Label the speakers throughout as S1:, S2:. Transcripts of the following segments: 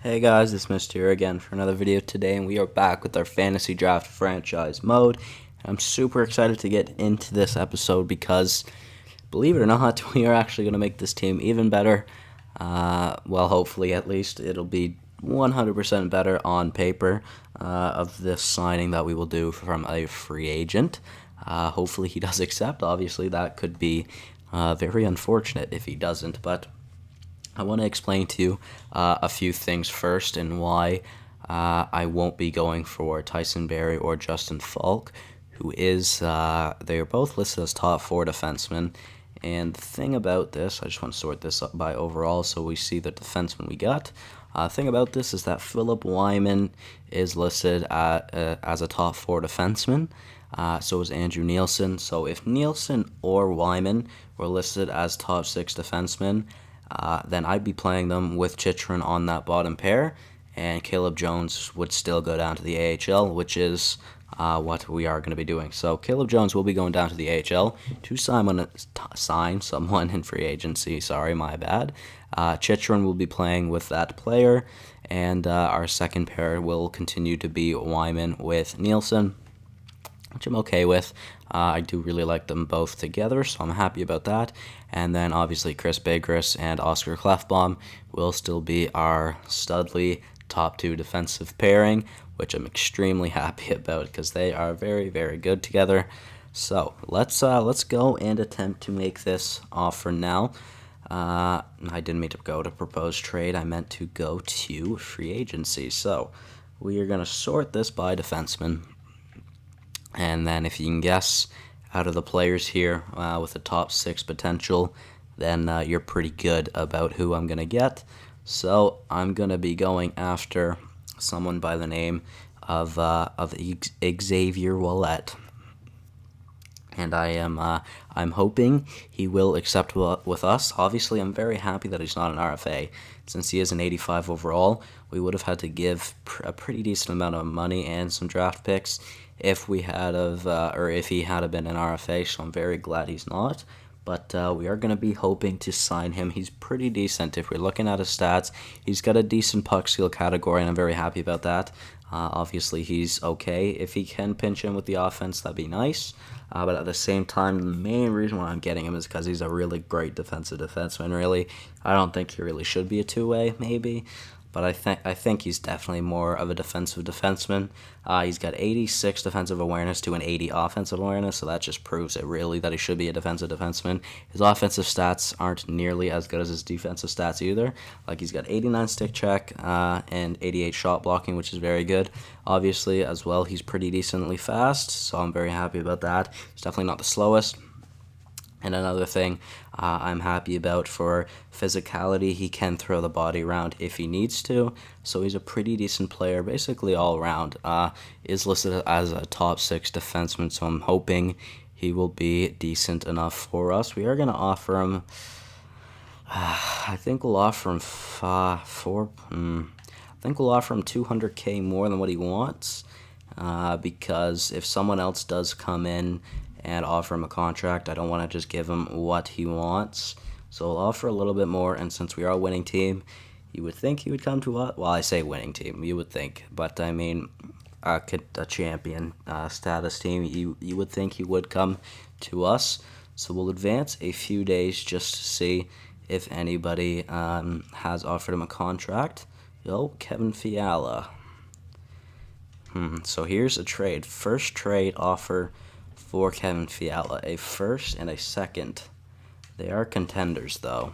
S1: Hey guys, it's Mr. here again for another video today, and we are back with our fantasy draft franchise mode. I'm super excited to get into this episode because, believe it or not, we are actually going to make this team even better. Well, hopefully at least it'll be 100% better on paper of this signing that we will do from a free agent. Hopefully he does accept. Obviously that could be very unfortunate if he doesn't, but I want to explain to you a few things first and why I won't be going for Tyson Barrie or Justin Falk, who is, they are both listed as top four defensemen. And the thing about this, I just want to sort this up by overall so we see the defensemen we got. The thing about this is that Philip Wyman is listed as a top four defenseman. So is Andrew Nielsen. So if Nielsen or Wyman were listed as top six defensemen, then I'd be playing them with Chychrun on that bottom pair, and Caleb Jones would still go down to the AHL, which is what we are going to be doing. So Caleb Jones will be going down to the AHL to sign someone in free agency. Sorry, my bad. Chychrun will be playing with that player, and our second pair will continue to be Wyman with Nielsen, which I'm okay with. I do really like them both together, so I'm happy about that. And then obviously Chris Bagris and Oscar Klefbom will still be our Studley top two defensive pairing, which I'm extremely happy about because they are very, very good together. So let's go and attempt to make this offer now. I didn't mean to go to proposed trade. I meant to go to free agency. So we are going to sort this by defenseman. And then if you can guess out of the players here with the top six potential, then you're pretty good about who I'm going to get. So I'm going to be going after someone by the name of Xavier Ouellet. And I'm hoping he will accept with us. Obviously, I'm very happy that he's not an RFA. Since he is an 85 overall, we would have had to give a pretty decent amount of money and some draft picks if we had or if he had been an RFA. So I'm very glad he's not. But we are going to be hoping to sign him. He's pretty decent. If we're looking at his stats, he's got a decent puck skill category, and I'm very happy about that. Obviously, he's okay. If he can pinch in with the offense, that'd be nice. But at the same time, the main reason why I'm getting him is because he's a really great defensive defenseman, really. I don't think he really should be a two-way, maybe. But I think he's definitely more of a defensive defenseman. He's got 86 defensive awareness to an 80 offensive awareness, so that just proves it really that he should be a defensive defenseman. His offensive stats aren't nearly as good as his defensive stats either. Like he's got 89 stick check and 88 shot blocking, which is very good. Obviously, as well, he's pretty decently fast, so I'm very happy about that. He's definitely not the slowest. And another thing I'm happy about for physicality, he can throw the body around if he needs to. So he's a pretty decent player, basically all around. Is listed as a top six defenseman, so I'm hoping he will be decent enough for us. We are going to offer him, I think we'll offer him I think we'll offer him 200K more than what he wants. Because if someone else does come in and offer him a contract, I don't want to just give him what he wants. So we'll offer a little bit more, and since we are a winning team, you would think he would come to us. Well, I say winning team, you would think, but I mean a champion status team, you would think he would come to us. So we'll advance a few days just to see if anybody has offered him a contract. Yo, Kevin Fiala. So here's a trade. First trade offer for Kevin Fiala, a first and a second. They are contenders, though.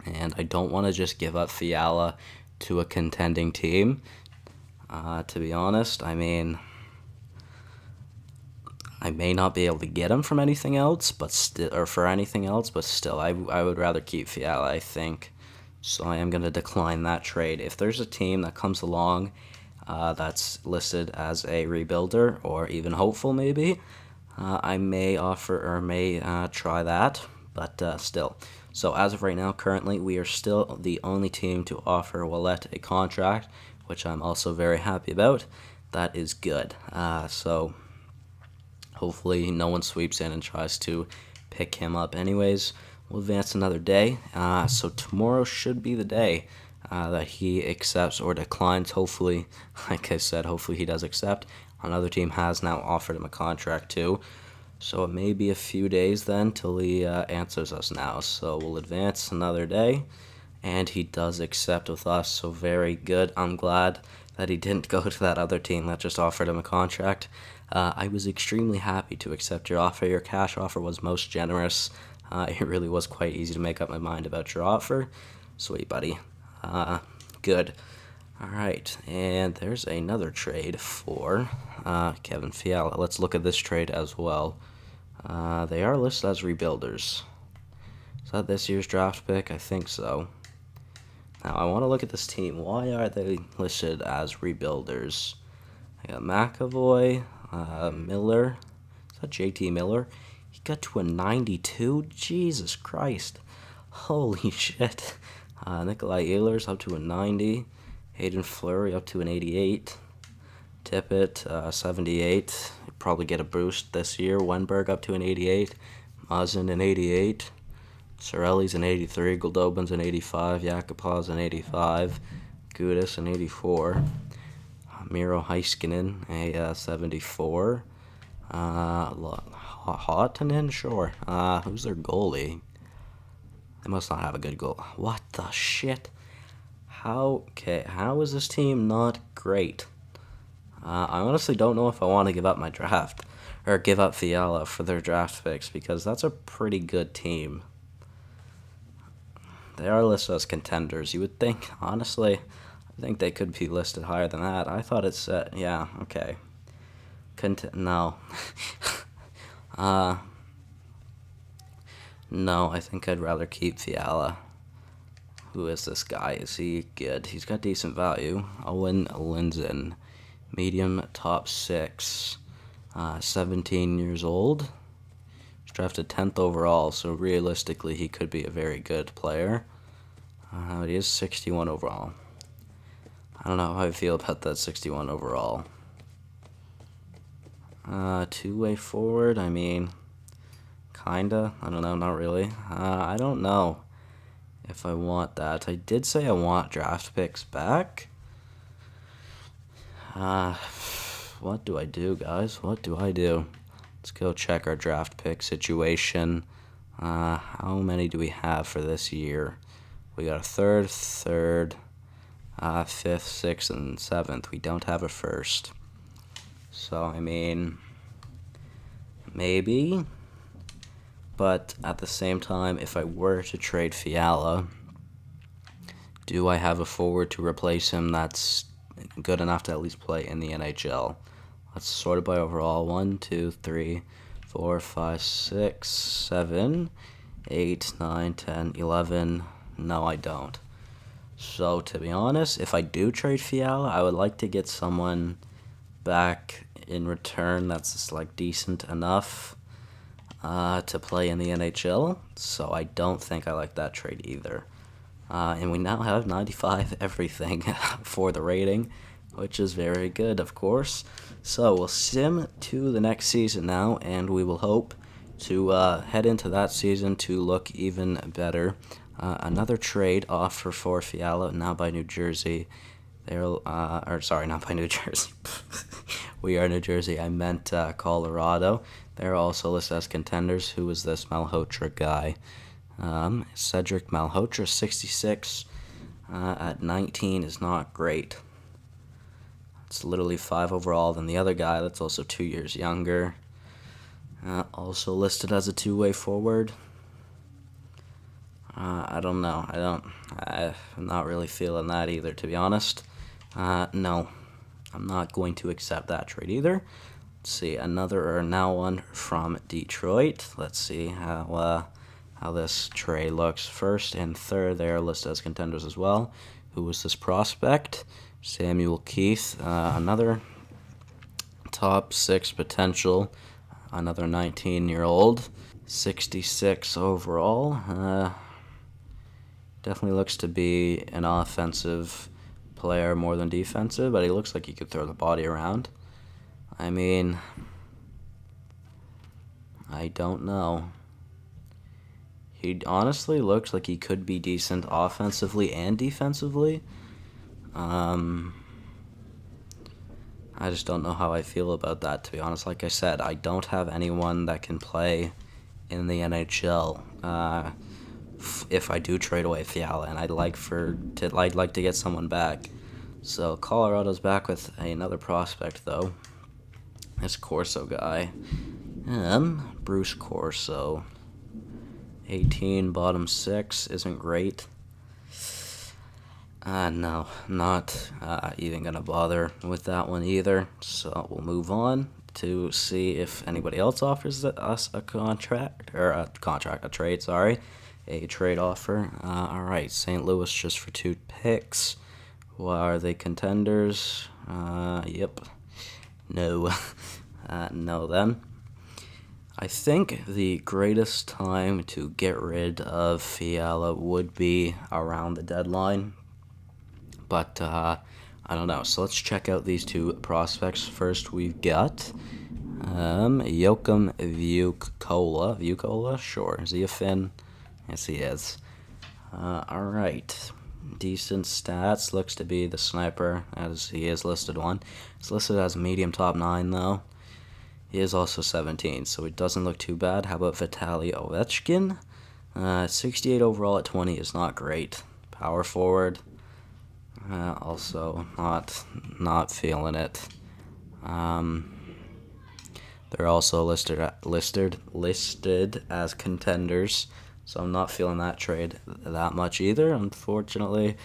S1: And I don't want to just give up Fiala to a contending team. To be honest, I mean, I may not be able to get him from anything else, but for anything else, but still, I would rather keep Fiala, I think. So I am going to decline that trade. If there's a team that comes along that's listed as a rebuilder or even hopeful, maybe, I may offer or may try that, but still. So as of right now, currently, we are still the only team to offer Ouellet a contract, which I'm also very happy about. That is good. So hopefully no one sweeps in and tries to pick him up anyways. We'll advance another day. So tomorrow should be the day. that he accepts or declines. Hopefully, like I said, hopefully he does accept. Another team has now offered him a contract too. So it may be a few days then till he answers us now. So we'll advance another day. And he does accept with us, so very good. I'm glad that he didn't go to that other team that just offered him a contract. I was extremely happy to accept your offer. Your cash offer was most generous. It really was quite easy to make up my mind about your offer. Sweet, buddy. Good. All right, and there's another trade for Kevin Fiala. Let's look at this trade as well. They are listed as rebuilders. Is that this year's draft pick? I think so. Now, I want to look at this team. Why are they listed as rebuilders? I got McAvoy, Miller. Is that JT Miller? He got to a 92? Jesus Christ. Holy shit. Nikolai Ehlers up to a 90. Hayden Fleury up to an 88. Tippett, 78. Probably get a boost this year. Wenberg up to an 88. Muzzin an 88. Sorelli's an 83, Goldobin's an 85, Yakupav's an 85, Gudis an 84, Miro Heiskanen a 74, Hottanen, sure. Who's their goalie? They must not have a good goal. What the shit? How is this team not great? I honestly don't know if I want to give up my draft, or give up Fiala for their draft picks, because that's a pretty good team. They are listed as contenders. You would think, honestly, I think they could be listed higher than that. I thought it said, yeah, okay. No. No, I think I'd rather keep Fiala. Who is this guy? Is he good? He's got decent value. Owen Lindzen, medium top 6, 17 years old. Drafted 10th overall, so realistically he could be a very good player. But he is 61 overall. I don't know how I feel about that 61 overall. Two-way forward, I mean, kinda. I don't know, not really. I don't know if I want that. I did say I want draft picks back. What do I do, guys? What do I do? Let's go check our draft pick situation. How many do we have for this year? We got a third, 5th, 6th, and 7th. We don't have a first. So, I mean, maybe. But at the same time, if I were to trade Fiala, do I have a forward to replace him that's good enough to at least play in the NHL? Let's sort it by overall. 1, 2, 3, 4, 5, 6, 7, 8, 9, 10, 11. No, I don't. So, to be honest, if I do trade Fiala, I would like to get someone back in return that's just like decent enough to play in the NHL. So I don't think I like that trade either. And we now have 95 everything for the rating, which is very good, of course. So we'll sim to the next season now, and we will hope to head into that season to look even better. Another trade offer for Fiala, now by New Jersey. Sorry, not by New Jersey. We are New Jersey. I meant Colorado. They're also listed as contenders. Who is this Malhotra guy? Cedric Malhotra, 66 at 19 is not great. It's literally 5 overall than the other guy. That's also 2 years younger. Also listed as a two-way forward. I don't know. I'm not really feeling that either, to be honest. No, I'm not going to accept that trade either. Let's see, now one from Detroit. Let's see how this trade looks. 1st and 3rd, they are listed as contenders as well. Who was this prospect? Samuel Keith, another top 6 potential, another 19-year-old, 66 overall. Definitely looks to be an offensive player more than defensive, but he looks like he could throw the body around. I mean, I don't know. He honestly looks like he could be decent offensively and defensively. I just don't know how I feel about that, to be honest. Like I said, I don't have anyone that can play in the NHL. If I do trade away Fiala, and I'd like to get someone back. So Colorado's back with another prospect, though. This Corso guy, Bruce Corso, 18, bottom 6, isn't great. No, not even gonna bother with that one either. So we'll move on to see if anybody else offers us a trade offer. All right, St. Louis just for 2 picks. Well, are they contenders? Yep. No. No then. I think the greatest time to get rid of Fiala would be around the deadline. But I don't know. So let's check out these 2 prospects. First, we've got Joachim Vukola. Vukola? Sure. Is he a Finn? Yes, he is. All right. Decent stats. Looks to be the sniper, as he is listed one. He's listed as medium top 9, though. He is also 17, so it doesn't look too bad. How about Vitaly Ovechkin? 68 overall at 20 is not great. Power forward. Also not feeling it. They're also listed as contenders, so I'm not feeling that trade that much either. Unfortunately,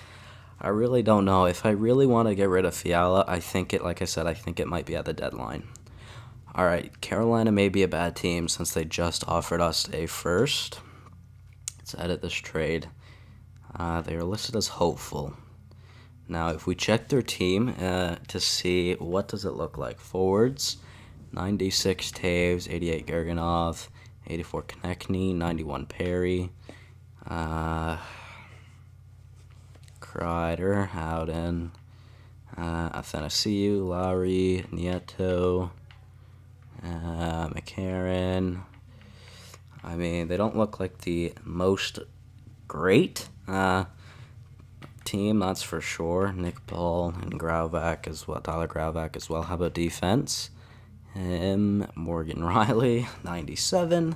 S1: I really don't know if I really want to get rid of Fiala. I think it might be at the deadline. All right, Carolina may be a bad team since they just offered us a first. Let's edit this trade. They are listed as hopeful. Now, if we check their team to see what does it look like. Forwards, 96 Taves, 88 Gerganov, 84 Konechny, 91 Perry, Kreider, Howden, Athanasiou, Lowry, Nieto, McCarron. I mean, they don't look like the most great team, that's for sure. Nick Paul and Grauvac as well, Tyler Grauvac as well. How about defense? Morgan Riley, 97.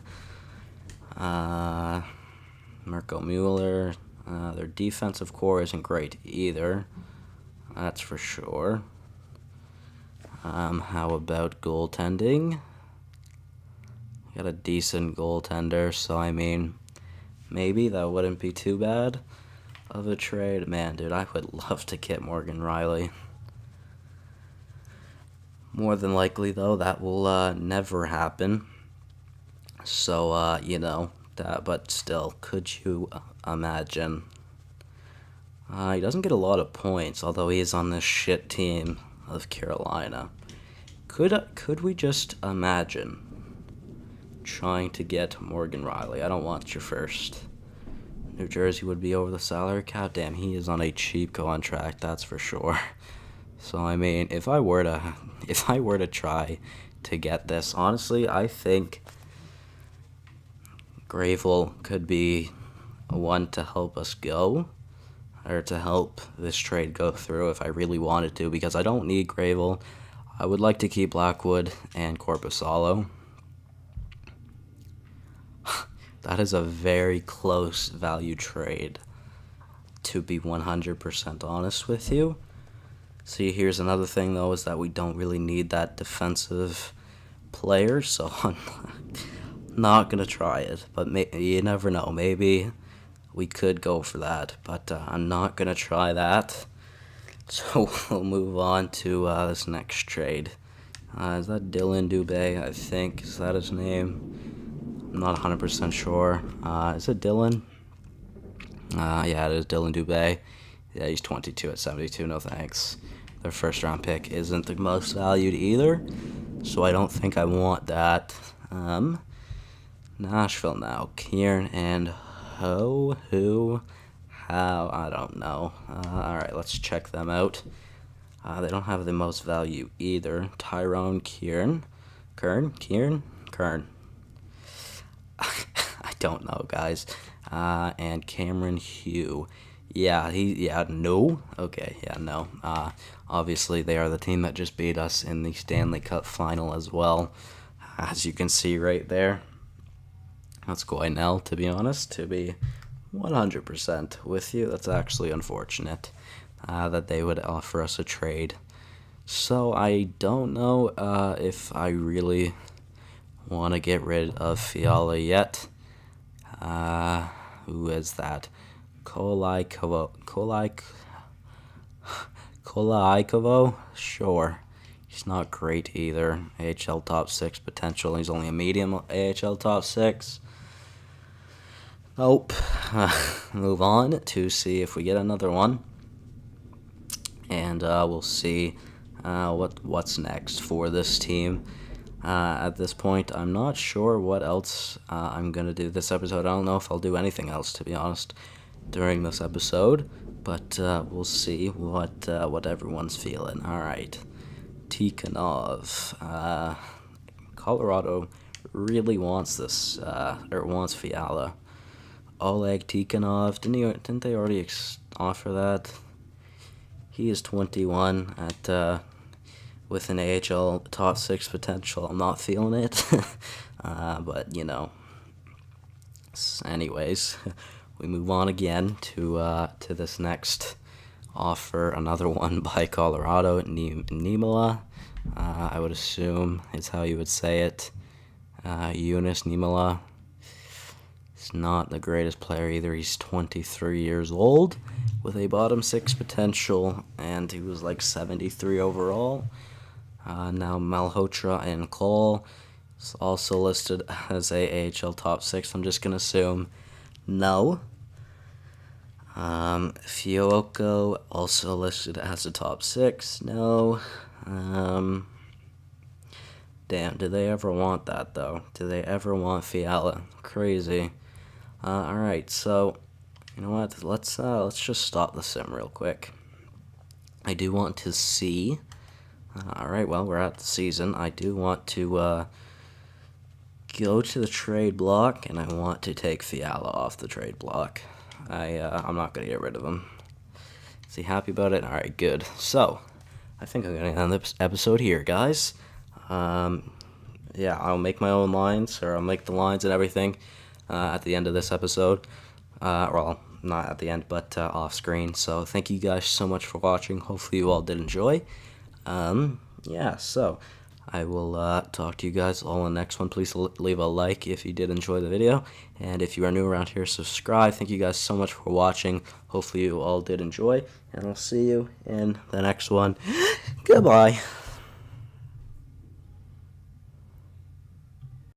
S1: Mirko Mueller. Their defensive core isn't great either, that's for sure. How about goaltending? Got a decent goaltender, so I mean, maybe that wouldn't be too bad of a trade. Man, dude, I would love to get Morgan Riley. More than likely, though, that will never happen. So, but still, could you imagine? He doesn't get a lot of points, although he is on this shit team of Carolina. Could we just imagine trying to get Morgan Riley? I don't want your first. New Jersey would be over the salary cap. Damn, he is on a cheap contract, that's for sure. So I mean, if I were to try to get this, honestly, I think Grayville could be one to help us go, or to help this trade go through if I really wanted to, because I don't need Grayville. I would like to keep Blackwood and Korpisalo. That is a very close value trade, to be 100% honest with you. See, here's another thing, though, is that we don't really need that defensive player, so I'm not going to try it. But you never know. Maybe we could go for that, but I'm not going to try that. So we'll move on to this next trade. Is that Dylan Dubé, I think? Is that his name? I'm not 100% sure. Is it Dylan? Yeah, it is Dylan Dubé. Yeah, he's 22 at 72. No thanks. Their first round pick isn't the most valued either, so I don't think I want that. Nashville now. Kieran and how, I don't know. All right, let's check them out. They don't have the most value either. Tyrone Kern. I don't know, guys. And Cameron Hugh. No. Okay, yeah, no. Obviously, they are the team that just beat us in the Stanley Cup final as well, as you can see right there. That's quite an L, to be honest, to be 100% with you. That's actually unfortunate that they would offer us a trade. So I don't know if I really want to get rid of Fiala yet. Who is that? Kolaikovo? Sure. He's not great either. AHL top 6 potential. He's only a medium AHL top 6. Nope. Move on to see if we get another one. And we'll see what's next for this team. At this point, I'm not sure what else I'm going to do this episode. I don't know if I'll do anything else, to be honest, during this episode. But we'll see what everyone's feeling. All right. Tikhonov. Colorado really wants this, or wants Fiala. Oleg Tikhonov. Didn't they already offer that? He is 21 with an AHL top 6 potential. I'm not feeling it, but anyways, we move on again to this next offer. Another one by Colorado, Niemela. I would assume is how you would say it. Eunice Niemela. He's not the greatest player either. He's 23 years old with a bottom 6 potential, and he was like 73 overall. Now Malhotra and Cole is also listed as a AHL top 6. I'm just going to assume no. Fiocco also listed as a top 6. No. Damn, do they ever want that, though? Do they ever want Fiala? Crazy. Alright, so, you know what? Let's just stop the sim real quick. I do want to see... Alright, well, we're at the season. I do want to go to the trade block, and I want to take Fiala off the trade block. I'm not going to get rid of him. Is he happy about it? Alright, good. So, I think I'm going to end this episode here, guys. Yeah, I'll make my own lines, or I'll make the lines and everything at the end of this episode. Well, not at the end, but off screen. So, thank you guys so much for watching. Hopefully you all did enjoy. Yeah, so I will talk to you guys all in the next one. Please leave a like if you did enjoy the video, and if you are new around here, subscribe. Thank you guys so much for watching. Hopefully you all did enjoy, and I'll see you in the next one. Goodbye.